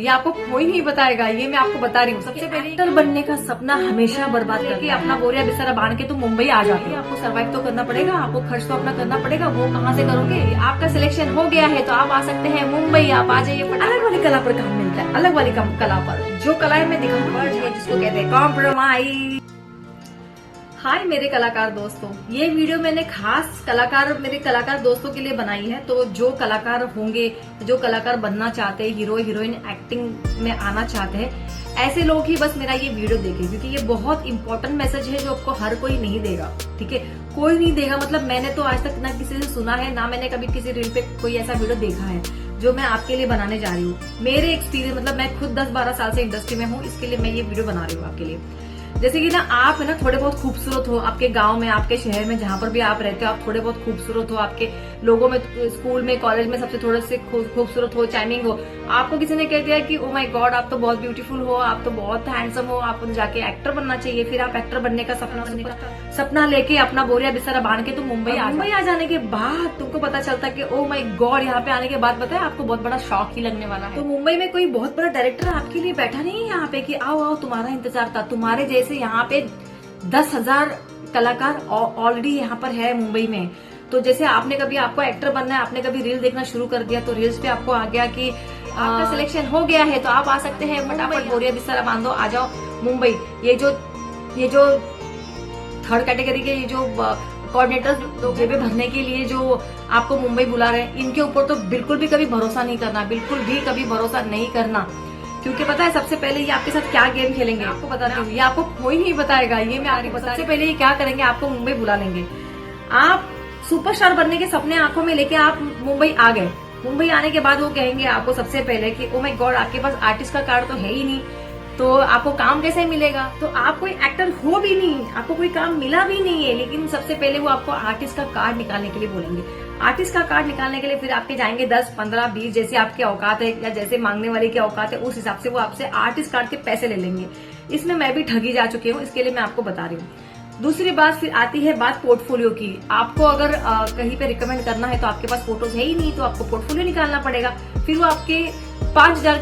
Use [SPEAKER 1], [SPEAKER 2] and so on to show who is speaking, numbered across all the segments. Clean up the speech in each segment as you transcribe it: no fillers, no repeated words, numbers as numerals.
[SPEAKER 1] ये आपको कोई नहीं बताएगा, ये मैं आपको बता रही हूँ। सबसे पहले एक्टर बनने का सपना हमेशा बर्बाद करके अपना बोरिया बिस्तर बांध के तुम मुंबई आ जाते हो। आपको सर्वाइव तो करना पड़ेगा, आपको खर्च तो अपना करना पड़ेगा, वो कहाँ से करोगे? आपका सिलेक्शन हो गया है तो आप आ सकते हैं मुंबई, आप आ जाइए। अलग वाली कला पर काम मिलता है, अलग वाली कला पर, जो कला मैं दिखाऊंगा जिसको कहते हैं कॉम्प्रोमाइज। हाय मेरे कलाकार दोस्तों, ये वीडियो मैंने खास मेरे कलाकार दोस्तों के लिए बनाई है। तो जो कलाकार होंगे, जो कलाकार बनना चाहते हैं, हीरो हीरोइन एक्टिंग में आना चाहते हैं, ऐसे लोग ही बस मेरा ये वीडियो देखें, क्योंकि ये बहुत इंपॉर्टेंट मैसेज है जो आपको हर कोई नहीं देगा। ठीक है, कोई नहीं देगा। मतलब मैंने तो आज तक ना किसी से सुना है, ना मैंने कभी किसी रील पे कोई ऐसा वीडियो देखा है जो मैं आपके लिए बनाने जा रही हूँ। मेरे एक्सपीरियंस, मतलब मैं खुद 10-12 साल से इंडस्ट्री में हूँ, इसके लिए मैं ये वीडियो बना रही हूँ आपके लिए। जैसे कि ना आप है ना थोड़े बहुत खूबसूरत हो, आपके गांव में, आपके शहर में, जहां पर भी आप रहते हो, आप थोड़े बहुत खूबसूरत हो, आपके लोगों में, स्कूल में, कॉलेज में सबसे थोड़े से खूबसूरत हो, चार्मिंग हो। आपको किसी ने कह दिया कि ओ माय गॉड आप तो बहुत ब्यूटीफुल हो, आप तो बहुत हैंडसम हो, आपको जाके एक्टर बनना चाहिए। फिर आप एक्टर बनने का सपना लेके अपना बोरिया बिस्तर बांध के तुम मुंबई आ जाने के बाद तुमको पता चलता कि ओ माय गॉड, यहाँ पे आने के बाद पता है आपको बहुत बड़ा शौक ही लगने वाला है। तो मुंबई में कोई बहुत बड़ा डायरेक्टर आपके लिए बैठा नहीं है यहाँ पे कि आओ आओ तुम्हारा इंतजार था। तुम्हारे जैसे यहाँ पे 10,000 कलाकार ऑलरेडी यहाँ पर है मुंबई में। तो जैसे आपको एक्टर बनना है, आपने कभी रील देखना शुरू कर दिया तो रील्स पे आपको आ गया कि आपका सिलेक्शन हो गया है तो आप आ सकते हैं, फटाफट बोरिया बिस्तर बांधो, आ जाओ मुंबई। ये जो थर्ड कैटेगरी के ये जो कोऑर्डिनेटर जेबें भरने के लिए जो आपको मुंबई बुला रहे हैं, इनके ऊपर तो बिल्कुल भी कभी भरोसा नहीं करना, बिल्कुल भी कभी भरोसा नहीं करना। क्योंकि पता है सबसे पहले ये आपके साथ क्या गेम खेलेंगे आपको बताती हूँ, ये आपको कोई नहीं बताएगा, ये मैं आपको बता। सबसे पहले ये क्या करेंगे, आपको मुंबई बुला लेंगे। आप सुपरस्टार बनने के सपने आंखों में लेके आप मुंबई आ गए। मुंबई आने के बाद वो कहेंगे आपको सबसे पहले कि ओ माय गॉड आपके पास आर्टिस्ट का कार्ड तो है ही नहीं, तो आपको काम कैसे मिलेगा? तो आप कोई एक्टर हो भी नहीं, आपको कोई काम मिला भी नहीं है, लेकिन सबसे पहले वो आपको आर्टिस्ट का कार्ड निकालने के लिए बोलेंगे। आर्टिस्ट का कार्ड निकालने के लिए फिर आपके जाएंगे 10, 15, 20 जैसे आपके औकात है या जैसे मांगने वाले की औकात है, उस हिसाब से वो आपसे आर्टिस्ट कार्ड के पैसे ले लेंगे। इसमें मैं भी ठगी जा चुकी हूँ, इसके लिए मैं आपको बता रही हूँ। दूसरी बात फिर आती है बात पोर्टफोलियो की। आपको अगर कहीं पे रिकमेंड करना है तो आपके पास फोटोज है ही नहीं, तो आपको पोर्टफोलियो निकालना पड़ेगा। फिर वो आपके 5,000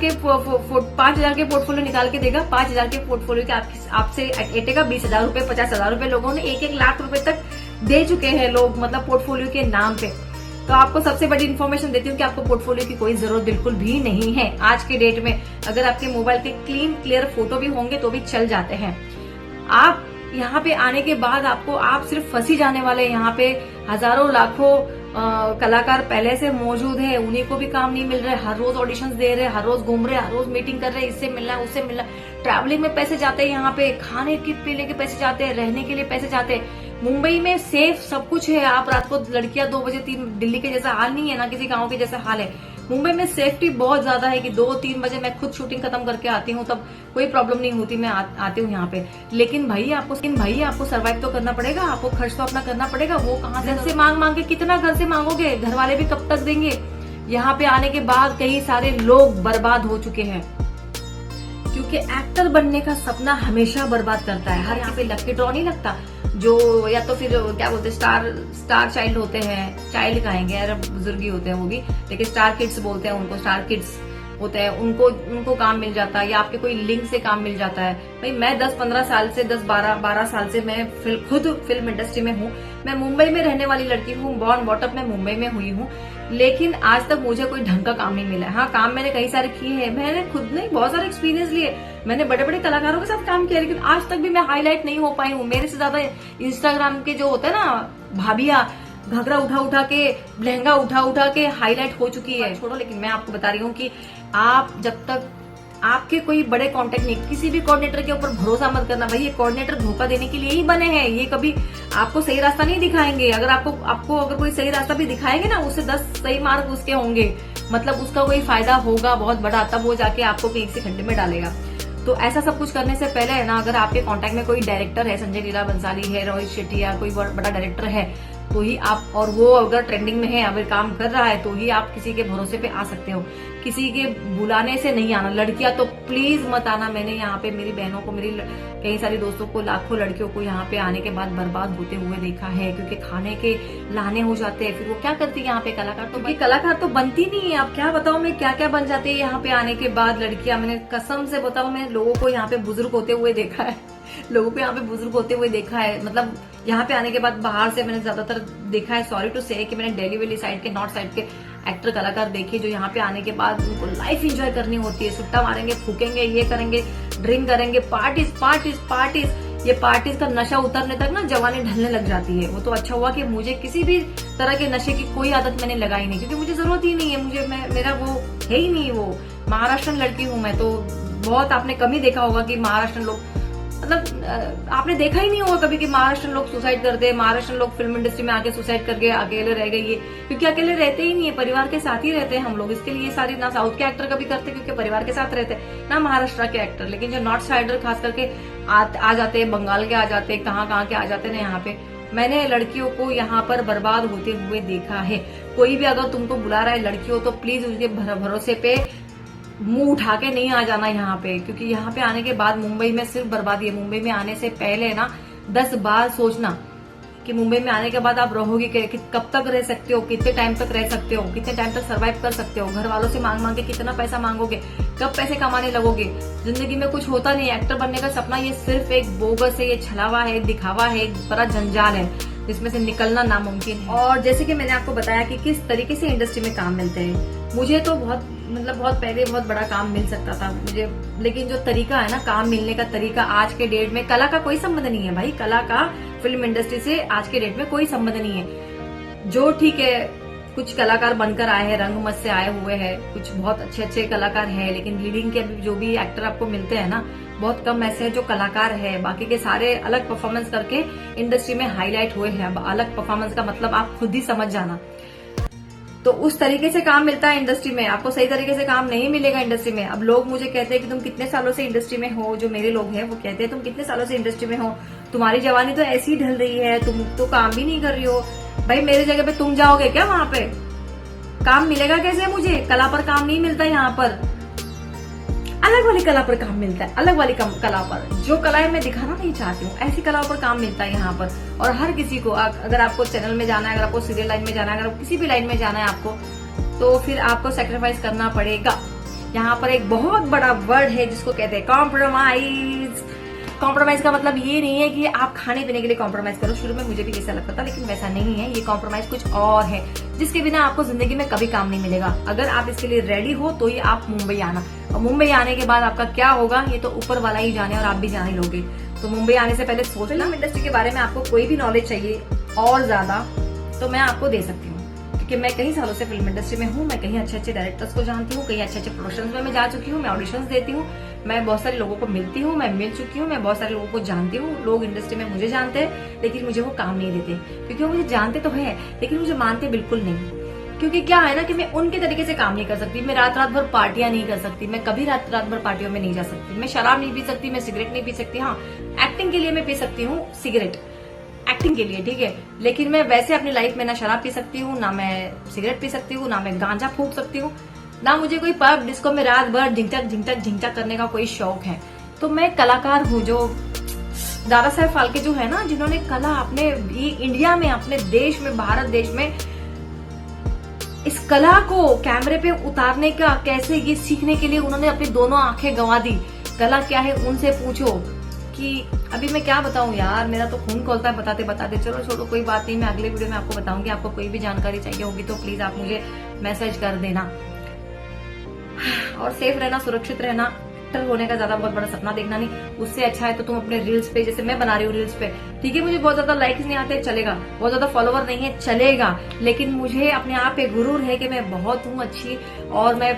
[SPEAKER 1] के पोर्टफोलियो निकाल के देगा। 5,000 के पोर्टफोलियो के आपसे एटेगा 20,000 रुपए, 50,000 रुपए। लोगों ने 1-1 लाख रुपए तक दे चुके हैं लोग, मतलब पोर्टफोलियो के नाम पे। तो आपको सबसे बड़ी इन्फॉर्मेशन देती हूँ कि आपको पोर्टफोलियो की कोई जरूरत बिल्कुल भी नहीं है। आज के डेट में अगर आपके मोबाइल के क्लियर फोटो भी होंगे तो भी चल जाते हैं। आप यहाँ पे आने के बाद आप सिर्फ फंसी जाने वाले। यहाँ पे हजारों लाखों कलाकार पहले से मौजूद है, उन्हीं को भी काम नहीं मिल रहा है। हर रोज ऑडिशंस दे रहे हैं, हर रोज घूम रहे हैं, हर रोज मीटिंग कर रहे हैं, इससे मिलना है, उससे मिलना। ट्रैवलिंग में पैसे जाते हैं, यहाँ पे खाने पीने के पैसे जाते हैं, रहने के लिए पैसे जाते हैं। मुंबई में सेफ सब कुछ है। आप रात को लड़कियां 2 बजे 3, दिल्ली के जैसा हाल नहीं है, ना किसी गाँव के जैसा हाल है। मुंबई में सेफ्टी बहुत ज्यादा है कि 2-3 बजे मैं खुद शूटिंग खत्म करके आती हूँ, तब कोई प्रॉब्लम नहीं होती, मैं आती हूँ यहाँ पे। लेकिन भाई आपको सर्वाइव तो करना पड़ेगा, आपको खर्च तो अपना करना पड़ेगा। वो कहाँ से? घर से मांग के कितना घर से मांगोगे? घर वाले भी कब तक देंगे? यहाँ पे आने के बाद कई सारे लोग बर्बाद हो चुके हैं, क्योंकि एक्टर बनने का सपना हमेशा बर्बाद करता है। हर यहाँ पे लकी ड्रॉ नहीं लगता, जो या तो फिर क्या बोलते हैं स्टार चाइल्ड होते हैं, चाइल्ड कहेंगे यार, बुजुर्ग ही होते हैं वो भी, लेकिन स्टार किड्स बोलते हैं उनको, स्टार किड्स होते हैं, उनको काम मिल जाता है, या आपके कोई लिंक से काम मिल जाता है। भाई मैं 10-15 साल से 10-12 साल से मैं खुद फिल्म इंडस्ट्री में हूँ। मैं मुंबई में रहने वाली लड़की हूँ, बॉर्न बॉटअप मैं मुंबई में हुई हूँ, लेकिन आज तक मुझे कोई ढंग का काम नहीं मिला। हाँ, काम मैंने कई सारे किए हैं, मैंने खुद ने बहुत सारे एक्सपीरियंस लिए, मैंने बड़े बड़े कलाकारों के साथ काम किया, लेकिन आज तक भी मैं हाईलाइट नहीं हो पाई हूँ। मेरे से ज्यादा इंस्टाग्राम के जो होते हैं ना भाभिया, घघरा उठा के, लहंगा उठा के हाईलाइट हो चुकी है। छोड़ो, लेकिन मैं आपको बता रही हूँ कि आप जब तक आपके कोई बड़े कांटेक्ट नहीं, किसी भी कोऑर्डिनेटर के ऊपर भरोसा मत करना। भाई ये कोऑर्डिनेटर धोखा देने के लिए ही बने हैं, ये कभी आपको सही रास्ता नहीं दिखाएंगे। अगर आपको अगर कोई सही रास्ता भी दिखाएंगे ना, उससे 10 सही मार्क उसके होंगे, मतलब उसका कोई फायदा होगा बहुत बड़ा, तब वो जाके आपको कहीं से खड्डे में डालेगा। तो ऐसा सब कुछ करने से पहले है ना, अगर आपके कांटेक्ट में कोई डायरेक्टर है, संजय लीला बंसाली है, रोहित शेट्टी या कोई बड़ा डायरेक्टर है, तो ही आप, और वो अगर ट्रेंडिंग में है, अगर काम कर रहा है, तो ही आप किसी के भरोसे पे आ सकते हो। किसी के बुलाने से नहीं आना। लड़कियां तो प्लीज मत आना। मैंने यहाँ पे मेरी बहनों को, मेरी कई सारी दोस्तों को, लाखों लड़कियों को यहाँ पे आने के बाद बर्बाद होते हुए देखा है, क्योंकि खाने के लाने हो जाते हैं। फिर वो क्या करती है यहाँ पे, कलाकार तो बनती नहीं है। आप क्या बताओ मैं क्या क्या बन जाती है यहाँ पे आने के बाद लड़कियां। मैंने कसम से बताऊं, मैं लोगों को यहाँ पे बुजुर्ग होते हुए देखा है, लोगों को यहाँ पे बुजुर्ग होते हुए देखा है। मतलब यहाँ पे आने के बाद बाहर से मैंने ज्यादातर देखा है, सॉरी टू से, कि मैंने दिल्ली वैली साइड के, नॉर्थ साइड के एक्टर कलाकार देखे जो यहाँ पे आने के बाद उनको लाइफ एंजॉय करनी होती है। सुट्टा मारेंगे, फूकेंगे, ये करेंगे, ड्रिंक करेंगे, पार्टीज पार्टीज पार्टीज। ये पार्टीज का नशा उतरने तक ना जवानी ढलने लग जाती है। वो तो अच्छा हुआ कि मुझे किसी भी तरह के नशे की कोई आदत मैंने लगाई नहीं, क्योंकि मुझे जरूरत ही नहीं है। मुझे मेरा वो है ही नहीं। वो महाराष्ट्रन लड़की हूँ मैं, तो बहुत आपने कम ही देखा होगा कि महाराष्ट्रन लोग, मतलब आपने देखा ही नहीं होगा कभी कि महाराष्ट्र लोग सुसाइड करते हैं। महाराष्ट्र लोग फिल्म इंडस्ट्री में आके सुसाइड करके अकेले रह गए, ये क्योंकि अकेले रहते ही नहीं है, परिवार के साथ ही रहते हैं हम लोग। इसके लिए सारी, ना साउथ के एक्टर कभी करते क्योंकि परिवार के साथ रहते हैं, ना महाराष्ट्र के एक्टर। लेकिन जो नॉर्थ साइडर खास करके आ जाते हैं, बंगाल के आ जाते हैं, कहाँ के आ जाते हैं ना यहाँ पे। मैंने लड़कियों को यहाँ पर बर्बाद होते हुए देखा है। कोई भी अगर तुमको बुला रहा है लड़कियों, तो प्लीज उसके भरोसे पे मुंह उठा के नहीं आ जाना यहाँ पे, क्योंकि यहाँ पे आने के बाद मुंबई में सिर्फ बर्बादी है। मुंबई में आने से पहले ना 10 बार सोचना कि मुंबई में आने के बाद आप रहोगे कब तक रह सकते हो, कितने टाइम तक रह सकते हो, कितने टाइम तक सर्वाइव कर सकते हो। घर वालों से मांग के कितना पैसा मांगोगे, कब पैसे कमाने लगोगे। जिंदगी में कुछ होता नहीं। एक्टर बनने का सपना ये सिर्फ एक बोगस है, ये छलावा है, दिखावा है, एक बड़ा जंजाल है जिसमें से निकलना नामुमकिन है। और जैसे कि मैंने आपको बताया कि किस तरीके से इंडस्ट्री में काम मिलते हैं, मुझे तो बहुत पहले बहुत बड़ा काम मिल सकता था मुझे, लेकिन जो तरीका है ना काम मिलने का तरीका, आज के डेट में कला का कोई संबंध नहीं है भाई। कला का फिल्म इंडस्ट्री से आज के डेट में कोई संबंध नहीं है। जो ठीक है, कुछ कलाकार बनकर आए हैं, रंगमंच से आए हुए हैं, कुछ बहुत अच्छे कलाकार हैं, लेकिन लीडिंग के जो भी एक्टर आपको मिलते हैं ना, बहुत कम ऐसे हैं जो कलाकार है। बाकी के सारे अलग परफॉर्मेंस करके इंडस्ट्री में हाईलाइट हुए हैं। अब अलग परफॉर्मेंस का मतलब आप खुद ही समझ जाना। तो उस तरीके से काम मिलता है इंडस्ट्री में, आपको सही तरीके से काम नहीं मिलेगा इंडस्ट्री में। अब लोग मुझे कहते हैं कि तुम कितने सालों से इंडस्ट्री में हो, जो मेरे लोग हैं वो कहते हैं तुम कितने सालों से इंडस्ट्री में हो, तुम्हारी जवानी तो ऐसी ढल रही है, तुम तो काम भी नहीं कर रही हो। भाई मेरे जगह पे तुम जाओगे क्या, वहां पे काम मिलेगा कैसे मुझे? कला पर काम नहीं मिलता यहाँ पर, अलग वाली कला पर काम मिलता है। अलग वाली कला पर, जो कलाएं मैं दिखाना नहीं चाहती हूँ, ऐसी कलाओं पर काम मिलता है यहाँ पर। और हर किसी को, अगर आपको चैनल में जाना है, अगर आपको सीरियल लाइन में जाना है, अगर किसी भी लाइन में जाना है आपको, तो फिर आपको सेक्रीफाइस करना पड़ेगा। यहाँ पर एक बहुत बड़ा वर्ड है जिसको कहते हैं कॉम्प्रोमाइज। कॉम्प्रोमाइज का मतलब ये नहीं है कि आप खाने पीने के लिए कॉम्प्रोमाइज करो। शुरू में मुझे भी ऐसा लगता था, लेकिन वैसा नहीं है। ये कॉम्प्रोमाइज कुछ और है जिसके बिना आपको जिंदगी में कभी काम नहीं मिलेगा। अगर आप इसके लिए रेडी हो तो ही आप मुंबई आना, और मुंबई आने के बाद आपका क्या होगा ये तो ऊपर वाला ही जाने, और आप भी जाने लोगे। तो मुंबई आने से पहले सोचना। इंडस्ट्री के बारे में आपको कोई भी नॉलेज चाहिए और ज्यादा, तो मैं आपको दे सकती हूँ, क्योंकि मैं कई सालों से फिल्म इंडस्ट्री में हूँ। मैं कहीं अच्छे डायरेक्टर्स को जानती हूँ, कहीं अच्छे प्रोडक्शंस में मैं जा चुकी हूँ, मैं ऑडिशंस देती हूँ, मैं बहुत सारे लोगों को मिलती हूँ, मैं मिल चुकी हूँ, मैं बहुत सारे लोगों को जानती हूँ। लोग इंडस्ट्री में मुझे जानते हैं, लेकिन मुझे वो काम नहीं देते, क्योंकि वो मुझे जानते तो है लेकिन मुझे मानते बिल्कुल नहीं। क्योंकि क्या है ना कि मैं उनके तरीके से काम नहीं कर सकती। मैं रात भर पार्टियां नहीं कर सकती, मैं कभी रात भर पार्टियों में नहीं जा सकती। मैं शराब नहीं पी सकती, मैं सिगरेट नहीं पी सकती। हाँ, एक्टिंग के लिए मैं पी सकती हूँ सिगरेट, एक्टिंग के लिए, ठीक है। लेकिन मैं वैसे अपनी लाइफ में ना शराब पी सकती हूँ, ना मैं सिगरेट पी सकती हूँ, ना मैं गांजा फूंक सकती हूँ, ना मुझे कोई पब डिस्को में रात भर झिंचक करने का कोई शौक है। तो मैं कलाकार हूँ। जो दादा साहेब फाल्के जो है ना, जिन्होंने कला अपने इंडिया में, अपने देश में, भारत देश में इस कला को कैमरे पे उतारने का, कैसे ये सीखने के लिए उन्होंने अपनी दोनों आंखें गंवा दी। कला क्या है उनसे पूछो। कि अभी मैं क्या बताऊं यार, मेरा तो खून खौलता है बताते। चलो छोड़ो, कोई बात नहीं, मैं अगले वीडियो में आपको बताऊंगी। आपको कोई भी जानकारी चाहिए होगी तो प्लीज आप मुझे मैसेज कर देना। और सेफ रहना, सुरक्षित रहना। एक्टर होने का ज्यादा बहुत बड़ा सपना देखना नहीं। उससे अच्छा है तो तुम अपने रील्स पे, जैसे मैं बना रही हूँ रील्स पे, ठीक है, मुझे बहुत ज्यादा लाइक्स नहीं आते, चलेगा, बहुत ज्यादा फॉलोवर नहीं है, चलेगा, लेकिन मुझे अपने आप पे गुरूर है कि मैं बहुत हूँ अच्छी, और मैं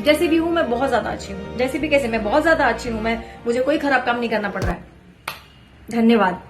[SPEAKER 1] जैसे भी हूँ मैं बहुत ज्यादा अच्छी हूँ। जैसे भी कैसे, मैं बहुत ज्यादा अच्छी हूँ। मुझे कोई खराब काम नहीं करना पड़ रहा है। धन्यवाद।